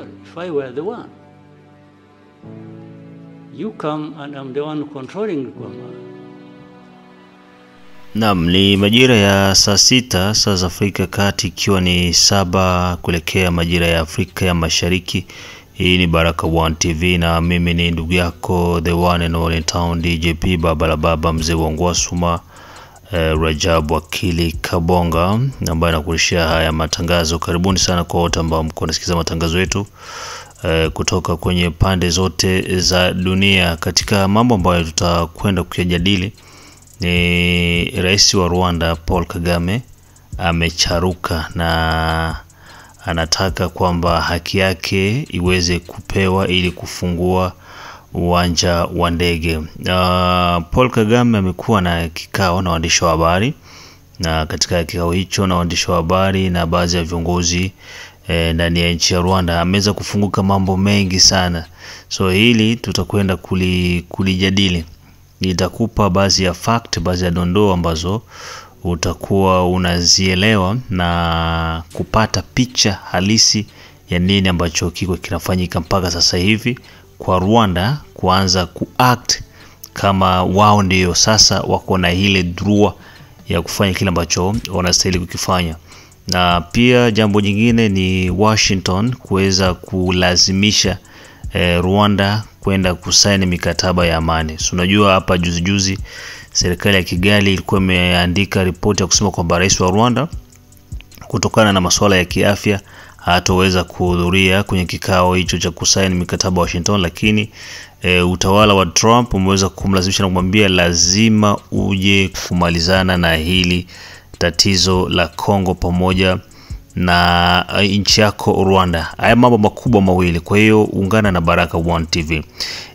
If I were the one, you come and I'm the one controlling Goma. Naam, ni majira ya saa 6 saa za Afrika Kati, ikiwa ni 7 kuelekea majira ya Afrika ya Mashariki. Hii ni Baraka One TV na mimi ni ndugu yako the one and only town DJP baba la baba mzee wa Suma, Rajab Wakili Kabonga, ambaye anakurishia haya matangazo. Karibuni sana kwa wote ambao mko nasikiza matangazo yetu kutoka kwenye pande zote za dunia. Katika mambo ambayo tutakwenda kujadili ni Rais wa Rwanda Paul Kagame amecharuka na anataka kwamba haki yake iweze kupewa ili kufungua uwanja wa ndege. Paul Kagame amekuwa na kikao na waandishi wa habari, na katika kikao hicho na waandishi wa habari na baadhi ya viongozi ndani ya nchi ya Rwanda ameweza kufunguka mambo mengi sana. So hili tutakwenda kulijadili. Nitakupa baadhi ya fact, baadhi ya dondoo ambazo utakuwa unazielewa na kupata picha halisi ya nini ambacho kiko kinafanyika mpaka sasa hivi kwa Rwanda kuanza kuact kama wao ndio sasa wako na ile droit ya kufanya kile ambacho wanastahili kukifanya. Na pia jambo jingine ni Washington kuweza kulazimisha Rwanda kwenda kusaini mikataba ya amani. So unajua hapa juzi serikali ya Kigali ilikuwa imeandika ripoti ya kusema kwamba rais wa Rwanda kutokana na masuala ya kiafya hataweza kuhudhuria kwenye kikao hicho cha kusaini mikataba Washington, lakini utawala wa Trump umeweza kumlazimisha na kumwambia lazima uje kumalizana na hili tatizo la Kongo pamoja na nchi yako Rwanda. Haya mambo makubwa mawili. Kwa hiyo ungana na Baraka One TV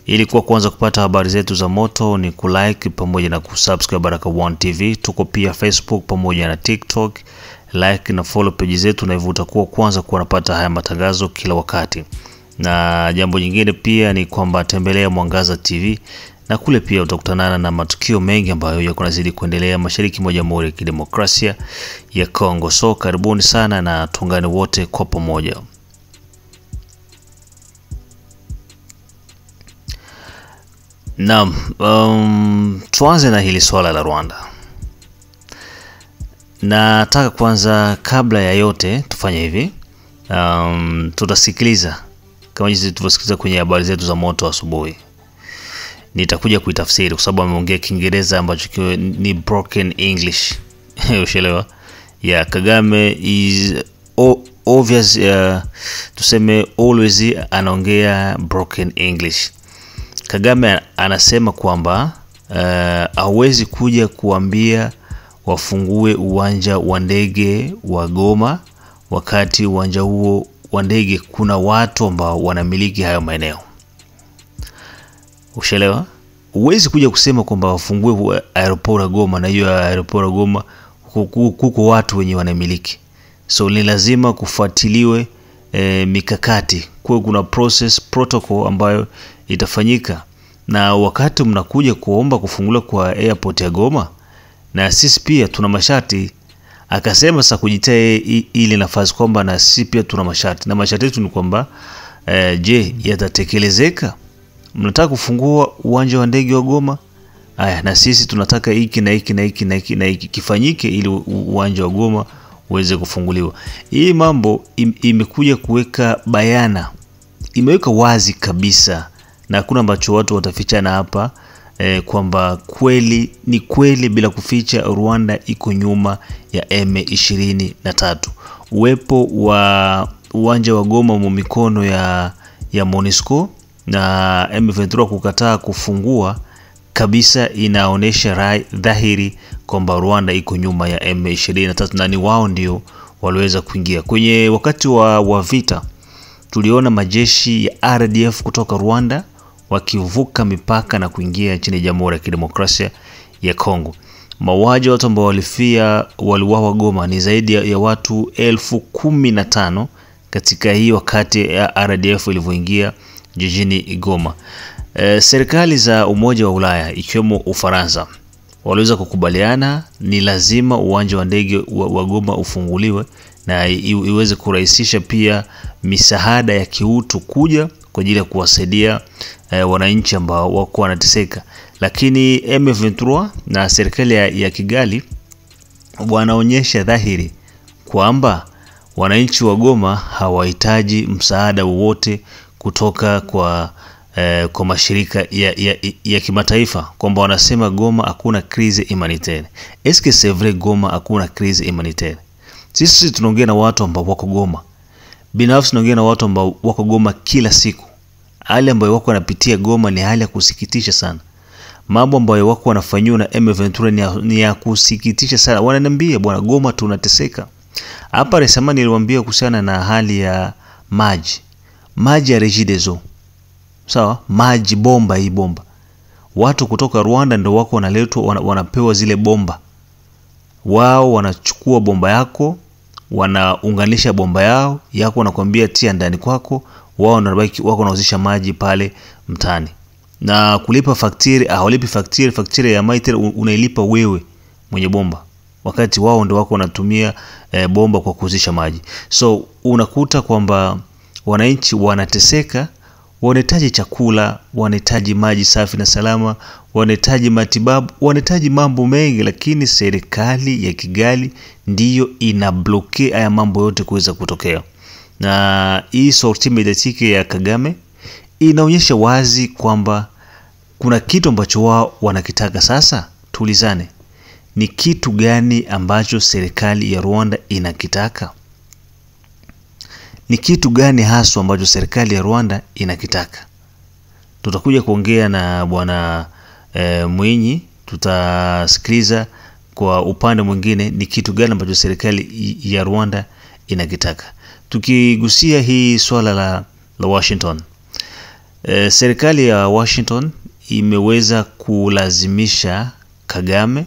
ili kwa kwanza kupata habari zetu za moto ni kulike pamoja na kusubscribe Baraka One TV. Tuko pia Facebook pamoja na TikTok. Like na follow page zetu, na hivyo utakuwa kwanza kuwa unapata haya matangazo kila wakati. Na jambo jingine pia ni kwamba tembelea Mwangaza TV, na kule pia utakutana na matukio mengi ambayo yako nazidi kuendelea mashariki mwa Jamhuri ya Kidemokrasia ya Kongo. So karibuni sana na tuungane wote kwa pamoja. Naam, tuanze na hili swala la Rwanda. Nataka kwanza kabla ya yote tufanye hivi. Tutasikiliza kama jinsi tulivyosikiliza kwenye habari zetu za moto asubuhi. Nitakuja kuitafsiri kwa sababu ameongea Kiingereza ambacho ni broken English. Ushelewa? Yeah, Kagame is obvious, tuseme always anaongea broken English. Kagame anasema kwamba hawezi kuja kuambia wafungue uwanja wa ndege wa Goma wakati uwanja huo wa ndege kuna watu ambao wanamiliki hayo maeneo. Ushelewa? Uwezi kuja kusema kwamba wafungue aeroport ya Goma na hiyo aeroport ya Goma kuko watu wenye wanamiliki. So ni lazima kufuatiliwe mikakati, kwa kuna protocol ambayo itafanyika. Na wakati mnakuja kuomba kufunguliwa kwa airport ya Goma, na sisi pia tuna masharti. Akasema sasa kujitea ile nafasi kwamba na sisi pia tuna masharti, na masharti yetu ni kwamba je, yatatekelezeka? Mnataka kufungua uwanja wa ndege wa Goma? Haya, na sisi tunataka hiki na hiki na hiki na hiki na hiki kifanyike ili uwanja wa Goma uweze kufunguliwa. Hii mambo imekuja kuweka bayana, imeweka wazi kabisa, na hakuna ambacho watu watafichana hapa kwamba kweli ni kweli bila kuficha Rwanda iko nyuma ya M23. Uwepo wa uwanja wa Goma mu mikono ya MONUSCO na M23 kukataa kufungua kabisa inaonesha dhahiri kwamba Rwanda iko nyuma ya M23 na ni wao ndio waliweza kuingia. Kwenye wakati wa vita tuliona majeshi ya RDF kutoka Rwanda wakivuka mipaka na kuingia nchini Jamhuri ya Kidemokrasia ya Kongo. Mauaji watu ambao waliuawa Goma ni zaidi ya watu 15,000 katika hii wakati ya RDF ilivyoingia jijini Goma. Serikali za Umoja wa Ulaya ikiwemo Ufaransa waliweza kukubaliana ni lazima uwanja wa ndege wa Goma ufunguliwe na iweze kurahisisha pia misaada ya kiutu kuja kwa ajili ya kuwasaidia wananchi ambao wako wanateseka. Lakini M23 na serikali ya Kigali wanaonyesha dhahiri kwamba wananchi wa Goma hawahitaji msaada wowote kutoka kwa mashirika ya kimataifa, kwamba wanasema Goma hakuna crise humanitaire. Est-ce que c'est vrai Goma hakuna crise humanitaire? Sisi tunaongea na watu ambao wako Goma. Binafsi tunaongea na watu ambao wako Goma kila siku. Hali ambayo wako wanapitia Goma ni hali ya kusikitisha sana. Mambo ambayo wako wanafanywa na M23 ni ya kusikitisha sana. Wananiambia bwana, Goma tunateseka. Hapa resema niliwaambia kuhusiana na hali ya maji ya Regideso. Sawa, maji bomba, hii bomba. Watu kutoka Rwanda ndio wako wanaletwa, wanapewa zile bomba. Wao wanachukua bomba yako, wanaunganisha bomba yako wanakuambia tia ndani kwako, wao wanabaki wako wanauzisha maji pale mtani. Na kulipa fakturi, hawalipi fakturi ya maji unailipa wewe mwenye bomba. Wakati wao ndio wako wanatumia bomba kwa kuuzisha maji. So unakuta kwamba wananchi wanateseka, wanahitaji chakula, wanahitaji maji safi na salama, wanahitaji matibabu, wanahitaji mambo mengi, lakini serikali ya Kigali ndiyo inabloke haya mambo yote kuweza kutokea. Na hii sortie mediatique ya Kagame inaonyesha wazi kwamba kuna kitu ambacho wao wanakitaka. Sasa tulizane, ni kitu gani ambacho serikali ya Rwanda inakitaka? Ni kitu gani haswa ambacho serikali ya Rwanda inakitaka? Tutakuja kuongea na bwana Mwinyi, tutasikiliza kwa upande mwingine ni kitu gani ambacho serikali ya Rwanda inakitaka. Tukigusia hii swala la Washington. Serikali ya Washington imeweza kulazimisha Kagame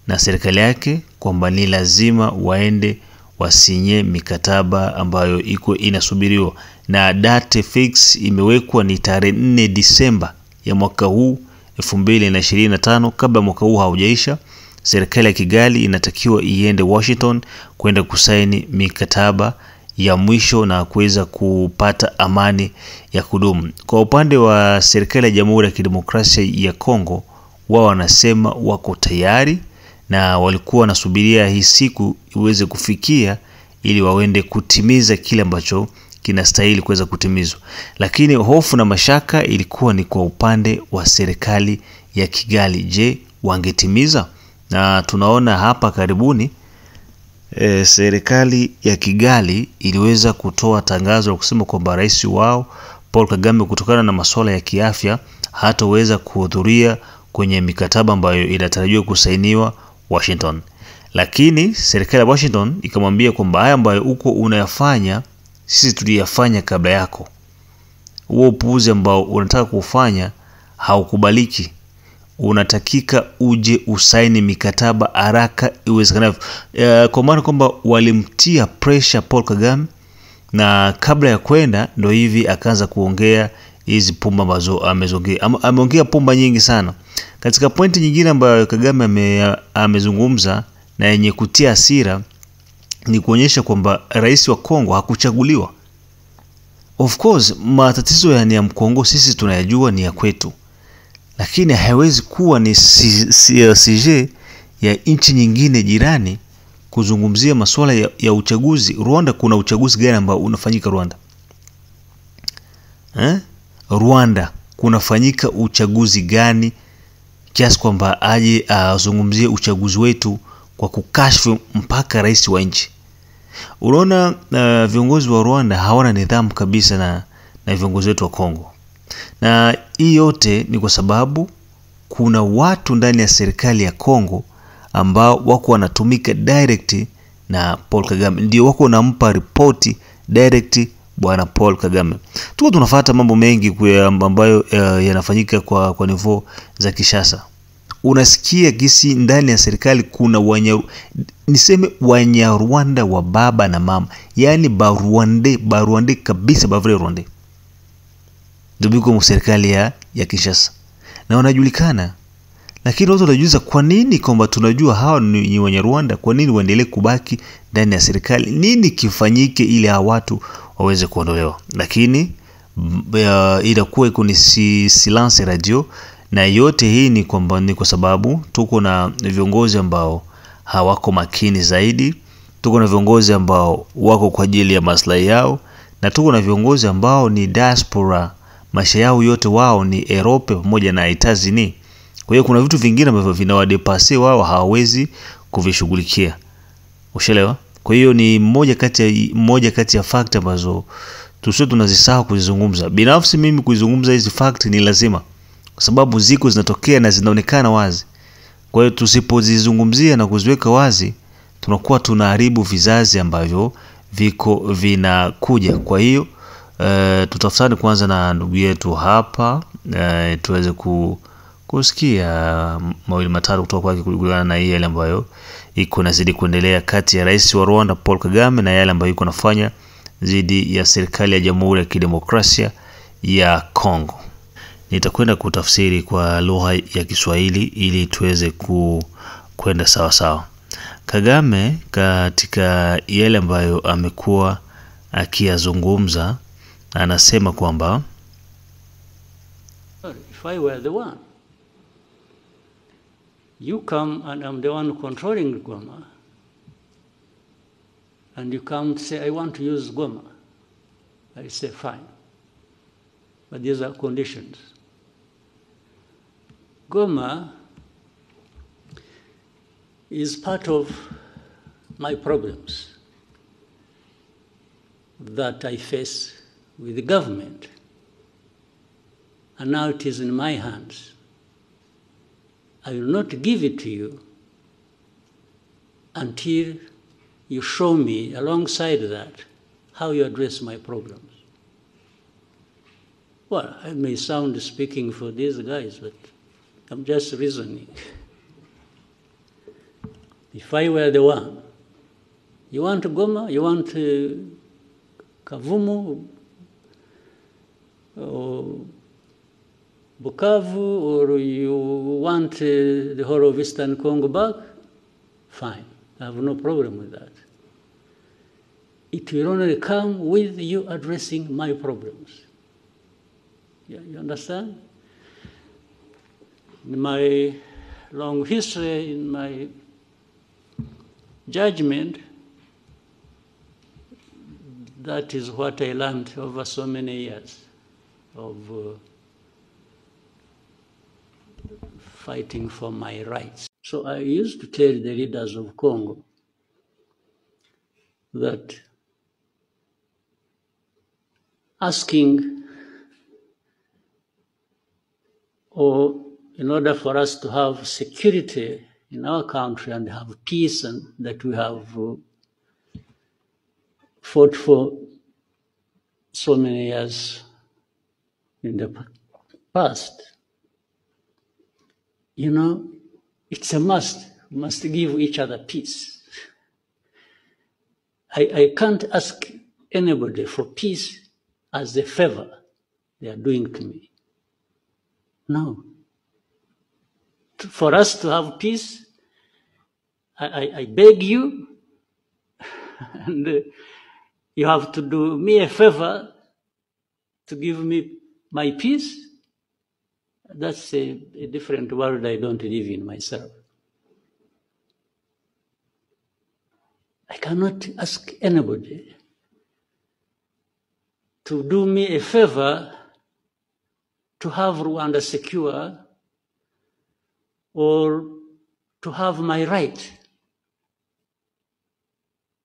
na serikali yake kwamba ni lazima waende wasinye mikataba ambayo iko inasubiriwa, na date fix imewekwa ni tarehe 4 Disemba ya mwaka huu 2025. Kabla mwaka huu haujaisha, serikali ya Kigali inatakiwa iende Washington kwenda kusaini mikataba ya mwisho na kuweza kupata amani ya kudumu. Kwa upande wa serikali ya Jamhuri ya Kidemokrasia ya Kongo, wao wanasema wako tayari na walikuwa wanasubiria hii siku iweze kufikia ili waende kutimiza kile ambacho kinastahili kuweza kutimizwa. Lakini hofu na mashaka ilikuwa ni kwa upande wa serikali ya Kigali. Je, wangetimiza? Na tunaona hapa karibuni serikali ya Kigali iliweza kutoa tangazo la kusema kwamba rais wao Paul Kagame, kutokana na masuala ya kiafya, hataweza kuhudhuria kwenye mikataba ambayo inatarajiwa kusainiwa Washington. Lakini serikali ya Washington ikamwambia kwamba haya ambayo uko unayafanya sisi tuliyafanya kabla yako. Huo upuuzi ambao unataka kufanya haukubaliki. Unatakika uje usaini mikataba haraka iwezekanavyo. Kwa maana kwamba walimtia pressure Paul Kagame, na kabla ya kwenda ndio hivi akaanza kuongea hizi pumba ambazo amezongea. Ameongea pumba nyingi sana. Katika pointi nyingine ambayo Kagame amezungumza na yenye kutia hasira ni kuonyesha kwamba rais wa Kongo hakuchaguliwa. Of course matatizo ya Mkongo sisi tunayajua ni ya kwetu, lakini haiwezi kuwa ni CG ya nchi nyingine jirani kuzungumzia masuala ya uchaguzi. Rwanda kuna uchaguzi gani ambao unafanyika Rwanda? Rwanda kunafanyika uchaguzi gani kiasi kwamba aje azungumzie uchaguzi wetu kwa kukashfu mpaka rais wa nchi? Unaona, viongozi wa Rwanda hawana nidhamu kabisa na viongozi wetu wa Kongo. Na hii yote ni kwa sababu kuna watu ndani ya serikali ya Kongo ambao wako wanatumika direct na Paul Kagame, ndio wako wanampa ripoti direct bwana Paul Kagame. Tuko tunafuata mambo mengi ambayo yanafanyika kwa nivo za Kinshasa. Unasikia gisi ndani ya serikali kuna Wanyarwanda wa baba na mama, yani Barwande kabisa, bavre Rwanda. Ndio biko serikali ya Kinshasa na wanajulikana. Lakini watu wanajiuliza kwa nini, kwamba tunajua hawa ni Wanyarwanda, kwa nini waendelee kubaki ndani ya serikali? Nini kifanyike ili hawa watu waweze kuondolewa? Lakini inakuwa iko ni silence radio, na yote hii ni kwamba ni kwa sababu tuko na viongozi ambao hawako makini zaidi, tuko na viongozi ambao wako kwa ajili ya maslahi yao, na tuko na viongozi ambao ni diaspora, maisha yao yote wao ni Europe pamoja na Etazini. Kwa hiyo kuna vitu vingine ambavyo vinawadepase wao, hawawezi kuvishughulikia. Ushelewa? Kwa hiyo ni moja kati ya fact ambazo tunazisahau kuzizungumza. Binafsi mimi kuzungumza hizi fact ni lazima, kwa sababu ziko zinatokea na zinaonekana wazi. Kwa hiyo tusipozizungumzia na kuziweka wazi, tunakuwa tunaharibu vizazi ambavyo vinakuja. Kwa hiyo tutafutane kwanza na ndugu yetu hapa, tuweze kusikia mawili matatu kutoka kwake kulingana na yale ambayo iko nazidi kuendelea kati ya rais wa Rwanda Paul Kagame na yale ambayo iko nafanya dhidi ya serikali ya Jamhuri ya Kidemokrasia ya Kongo. Nitakwenda kutafsiri kwa lugha ya Kiswahili ili tuweze kwenda sawa sawa. Kagame katika yale ambayo amekuwa akiyazungumza anasema kwamba if I were the one, you come and I'm the one controlling Goma, and you come to say I want to use Goma, I say fine, but these are conditions. Goma is part of my problems that I face with the government, and now it is in my hands. I will not give it to you until you show me alongside that how you address my problems. Well, I may sound speaking for these guys, but I'm just reasoning. If I were the one, you want Goma, you want Kavumu, or Bukavu, or you want the whole of Eastern Congo back, fine. I have no problem with that. It will only come with you addressing my problems. Yeah, you understand? In my long history, in my judgment, that is what I learned over so many years of fighting for my rights. So I used to tell the leaders of Congo that asking, or in order for us to have security in our country and have peace, and that we have fought for so many years in the past, you know, it's a must. We must give each other peace. I can't ask anybody for peace as a favor they are doing to me. No. For us to have peace, I beg you, and you have to do me a favor to give me my peace. That's a different world I don't live in myself. I cannot ask anybody to do me a favor to have Rwanda secure or to have my right.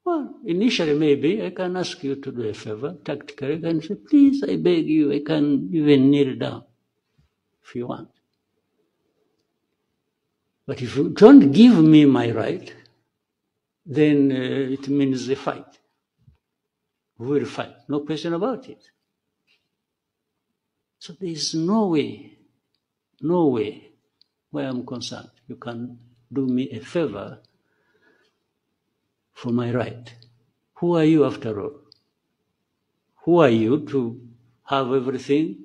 Well, initially maybe I can ask you to do a favor, tactically, I can say, please, I beg you, I can even kneel down if you want. But if you don't give me my right, then it means a fight. We will fight, no question about it. So there is no way, where I'm concerned, you can do me a favor for my right. Who are you after all? Who are you to have everything,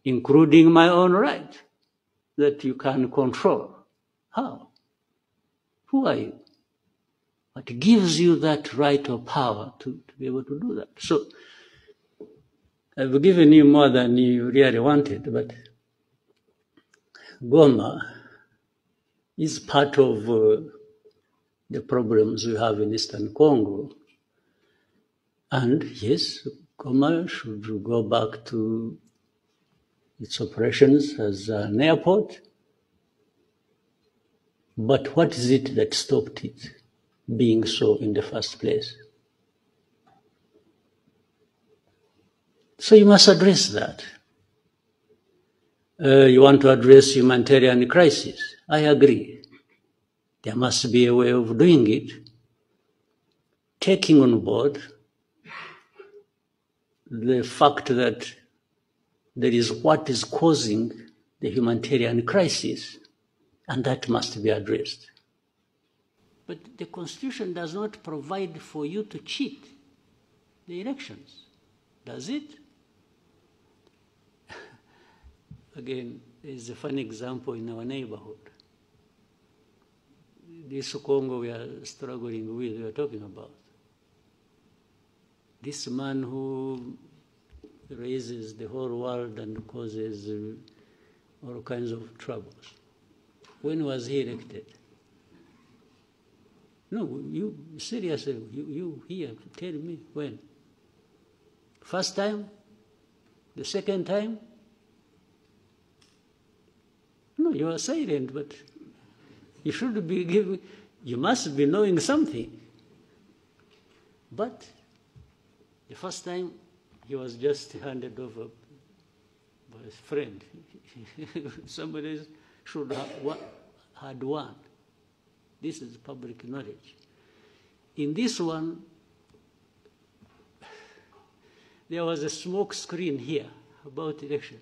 including my own right? that you can control. How? Who are you? What gives you that right or power to be able to do that? So I've given you more than you really wanted, but Goma is part of the problems we have in Eastern Congo. And yes, Goma should go back to its operations as an airport. But what is it that stopped it being so in the first place? So you must address that. You want to address humanitarian crisis. I agree. There must be a way of doing it, taking on board the fact that there is what is causing the humanitarian crisis, and that must be addressed. But the Constitution does not provide for you to cheat the elections, does it? Again, there's a funny example in our neighborhood. This Congo we are struggling with, we are talking about. This man who raises the whole world and causes all kinds of troubles. When was he elected? No, you seriously, you here, tell me when. First time? The second time? No, you are silent, but you should be giving, you must be knowing something. But the first time, he was just handed over by his friend. Somebody should have had won. This is public knowledge. In this one, there was a smoke screen here about election.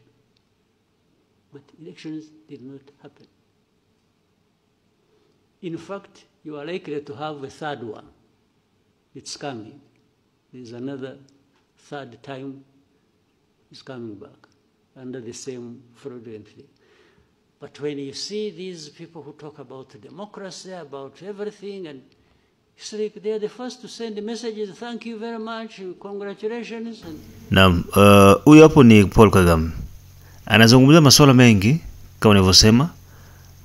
But elections did not happen. In fact, you are likely to have a third one. It's coming. There's another third time is coming back under the same fraudulent thing. But when you see these people who talk about democracy, about everything, and it's like they're the first to send the messages, thank you very much, congratulations. Naam, huyu hapo ni Paul Kagame. Anazungumzia masuala mengi kama nilivyosema,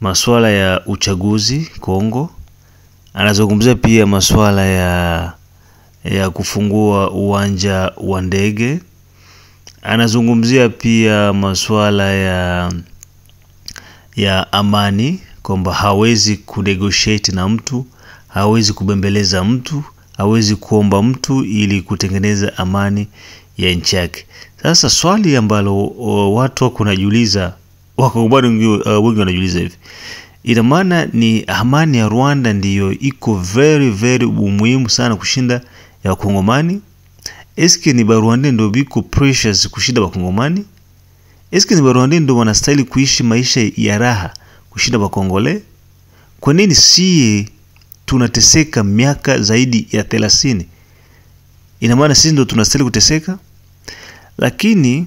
masuala ya uchaguzi Kongo. Anazungumzia pia masuala ya kufungua uwanja wa ndege. Anazungumzia pia masuala ya amani, kwamba hawezi kunegotiate na mtu, hawezi kubembeleza mtu, hawezi kuomba mtu ili kutengeneza amani ya nchi yake. Sasa swali ambalo watu wako wanajiuliza, wengi wanajiuliza hivi, ina maana ni amani ya Rwanda ndiyo iko very very muhimu sana kushinda ya Wakongomani? Eske ni Barwanda ndio biko precious kushinda Wakongomani? Eske ni Barwanda ndio wanastahili kuishi maisha ya raha kushinda Wakongole? Kwa nini si tunateseka miaka zaidi ya 30? Ina maana sisi ndio tunastahili kuteseka? Lakini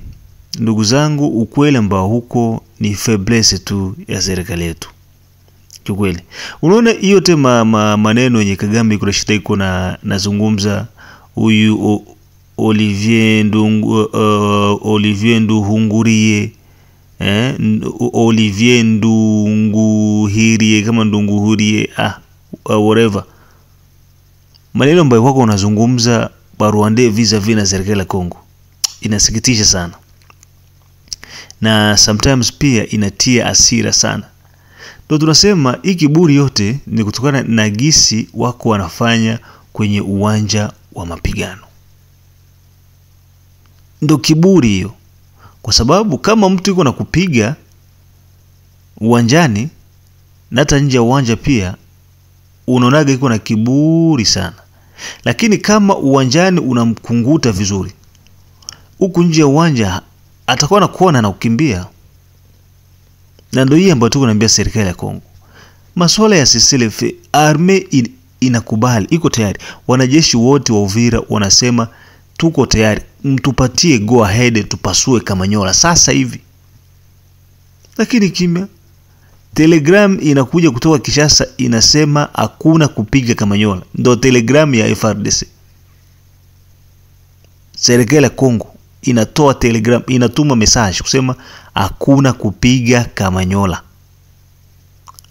ndugu zangu, ukweli ambao huko ni faiblesse tu ya serikali yetu. Kiukweli. Unaona hiyo tema maneno yenye Kagame kuna shida iko nazungumza, huyu Olivier Nduhungurie, Olivier Ndunguhirie, kama Ndunguhurie, whatever. Maneno ambayo wako unazungumza Barwande vis-a-vis na serikali ya Kongo inasikitisha sana, na sometimes pia inatia hasira sana. Ndio tunasema hii kiburi yote ni kutokana na gisi wako wanafanya kwenye uwanja wa mapigano. Ndio kiburi hiyo, kwa sababu kama mtu yuko na kupiga uwanjani na hata nje ya uwanja pia, unaonaga yuko na kiburi sana. Lakini kama uwanjani unamkunguta vizuri, huku nje ya uwanja atakuwa anakuona na kukimbia. Na ndio hii ambayo tuko naambia serikali ya Kongo. Masuala ya CCLF, arme inakubali, iko tayari. Wanajeshi wote wa Uvira wanasema tuko tayari, mtupatie go ahead tupasue Kamanyola sasa hivi. Lakini kimya, Telegram inakuja kutoka Kinshasa inasema hakuna kupiga Kamanyola. Ndo telegram ya FARDC. Serikali ya Kongo inatoa telegram, inatuma message kusema hakuna kupiga Kamanyola.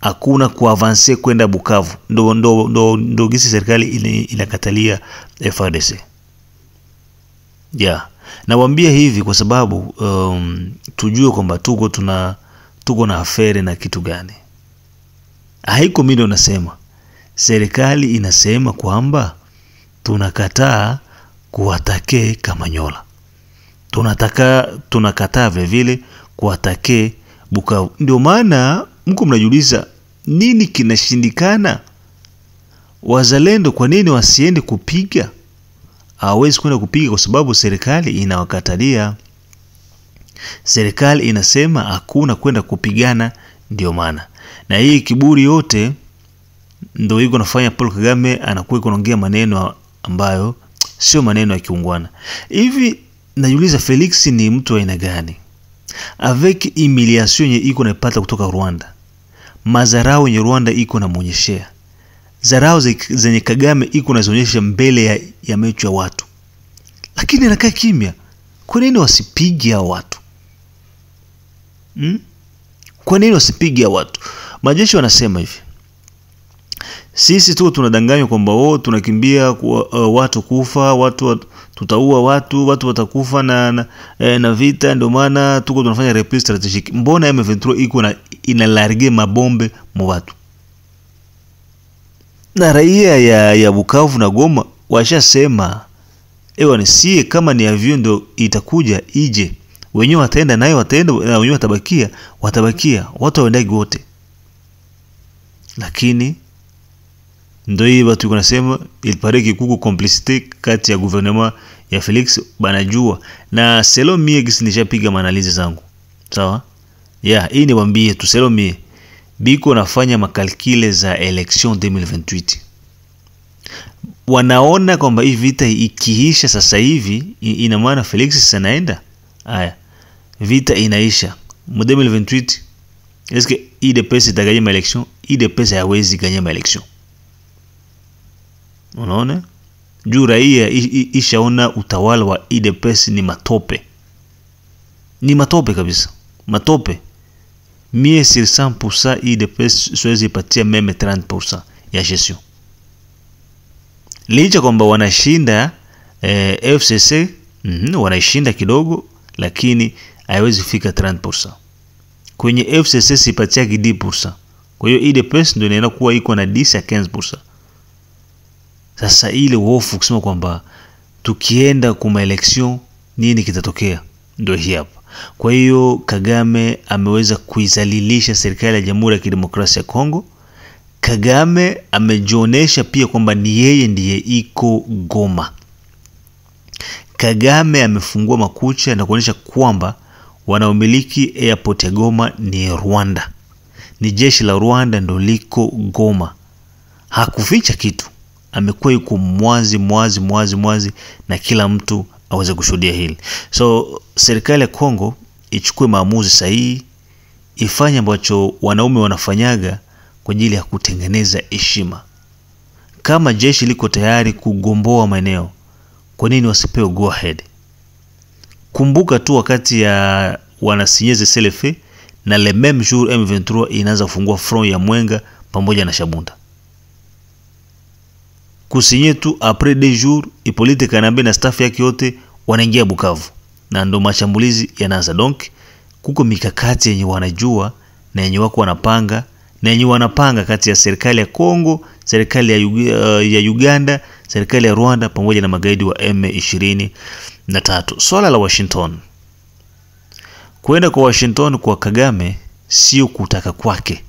Hakuna kuavancer kwenda Bukavu. Ndo gisi serikali inakatalia FARDC. Nawaambia hivi kwa sababu tujue kwamba tuko na afere na kitu gani. Haiko mimi ndo nasema. Serikali inasema kwamba tunakataa kuatake Kamanyola. Tunakataa vile kuatake Bukavu. Ndio maana mko mnajiuliza nini kinashindikana? Wazalendo kwa nini wasiende kupiga? Hawezi kwenda kupiga kwa sababu serikali inawakatalia. Serikali inasema hakuna kwenda kupigana, ndio maana. Na hii kiburi yote ndio iko nafanya Paul Kagame anakuwa kuongea maneno ambayo sio maneno ya kiungwana. Hivi najiuliza Felix ni mtu wa aina gani? Avec humiliation yenye iko napata kutoka Rwanda. Mazarao yenye Rwanda iko na muonyeshea. Zarao zenye Kagame iko nazionyesha mbele ya mecho ya watu. Lakini anakaa kimya. Kwa nini wasipige hao watu? Kwa nini wasipige hao watu? Majeshi wanasema hivi. Sisi tu tunadanganywa kwamba tunakimbia watu kufa, tutaua watu watakufa na vita, ndio maana tuko tunafanya reprise strategic. Mbona M23 iko na inalarge mabombe mu watu? Na raia ya Bukavu na Goma washasema sie kama ni avion ndio itakuja ije. Wenyewe wataenda nayo wataenda, na wenyewe watabakia watu waendagi wote. Lakini ndio hii watu wanasema il paraît que kuko complicité kati ya gouvernement ya Felix banajua. Na selo mie gisi nishapiga maanalizi zangu. Sawa? Hii ni wambie tu selo mie biko nafanya makalkile za election 2028. Wanaona kwamba hii vita ikiisha sasa hivi ina maana Felix sasa naenda. Vita inaisha mu 2028. Est-ce que IDPS itaganya ma election? IDPS haiwezi ganya ma election. Unaona? Juu raia ishaona utawala wa IDPS ni matope. Ni matope kabisa. Matope. Mie sur 100% IDPS siwezi patia meme 30% ya gestion. Licha kwamba wanashinda FCC, wanashinda kidogo, lakini haiwezi fika 30%. Kwenye FCC sipatia 10%. Kwa hiyo IDPS ndio inaenda kuwa iko na 10 à 15%. Sasa ile hofu kusema kwamba tukienda kuma election nini kitatokea ndio hii hapa. Kwa hiyo Kagame ameweza kuizalilisha serikali ya Jamhuri ya Kidemokrasia ya Kongo. Kagame amejionesha pia kwamba ni yeye ndiye iko Goma. Kagame amefungua makucha na kuonyesha kwamba wanaomiliki airport ya Goma ni Rwanda. Ni jeshi la Rwanda ndio liko Goma. Hakuficha kitu. Amekuwa yuko mwazi na kila mtu aweze kushuhudia hili. So serikali ya Kongo ichukue maamuzi sahihi, ifanye ambacho wanaume wanafanyaga kwa ajili ya kutengeneza heshima. Kama jeshi liko tayari kugomboa maeneo, kwa nini wasipewe go ahead? Kumbuka tu wakati ya wanasinyeze CLF na le même jour M23 inaanza kufungua front ya Mwenga pamoja na Shabunda. Kusinye tu après 2 jours Hippolyte Kanambe na staff yake yote wanaingia Bukavu na ndo mashambulizi yanaanza. Donc kuko mikakati yenye wanajua na yenye wako wanapanga na yenye wanapanga kati ya serikali ya Kongo, serikali ya Uganda, serikali ya Rwanda pamoja na magaidi wa M23. Swala la Washington. Kwenda kwa Washington kwa Kagame sio kutaka kwake.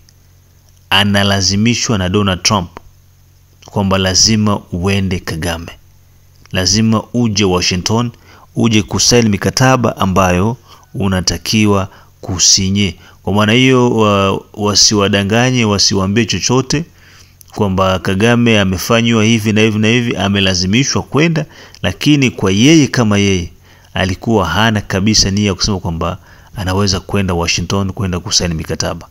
Analazimishwa na Donald Trump kwamba lazima uende Kagame. Lazima uje Washington, uje kusaini mikataba ambayo unatakiwa kusinye. Kwa maana hiyo wasiwadanganye, wasiwaambie chochote kwamba Kagame amefanywa hivi na hivi na hivi, amelazimishwa kwenda. Lakini kwa yeye kama yeye alikuwa hana kabisa nia kusema kwamba anaweza kwenda Washington kwenda kusaini mikataba.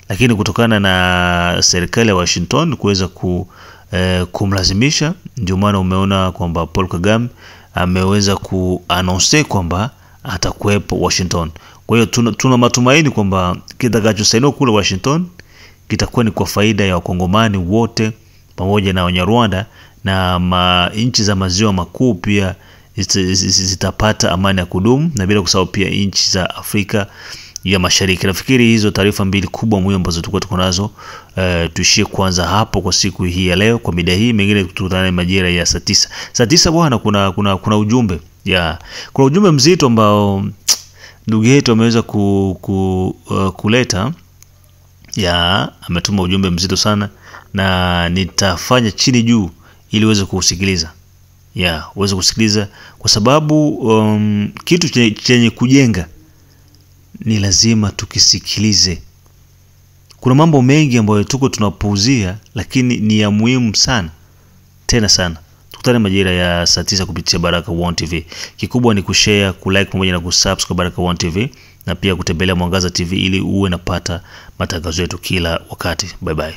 lakini kutokana na serikali ya Washington kuweza kumlazimisha, ndio maana umeona kwamba Paul Kagame ameweza kuannounce kwamba atakuwepo Washington. Kwa hiyo tuna matumaini kwamba kitakachosainiwa kule Washington kitakuwa ni kwa faida ya wakongomani wote pamoja na Wanyarwanda, na nchi za maziwa makuu pia zitapata amani ya kudumu, na bila kusahau pia nchi za Afrika ya Mashariki. Nafikiri hizo taarifa mbili kubwa muhimu ambazo tuko nazo. Tuishie kwanza hapo kwa siku hii ya leo. Kwa mida hii mengine tukutane majira ya saa 9. Saa 9 bwana, kuna ujumbe. Kuna ujumbe mzito ambao ndugu yetu ameweza kuleta. Ametuma ujumbe mzito sana, na nitafanya chini juu ili uweze kusikiliza. Uweze kusikiliza kwa sababu kitu chenye kujenga ni lazima tukisikilize. Kuna mambo mengi ambayo tunapuuzia, lakini ni ya muhimu sana, tena sana. Tukutane majira ya saa 9 kupitia Baraka1 TV. Kikubwa ni kushare, kulike pamoja na kusubscribe Baraka1 TV, na pia kutembelea Mwangaza TV ili uwe napata matangazo yetu kila wakati. Bye bye.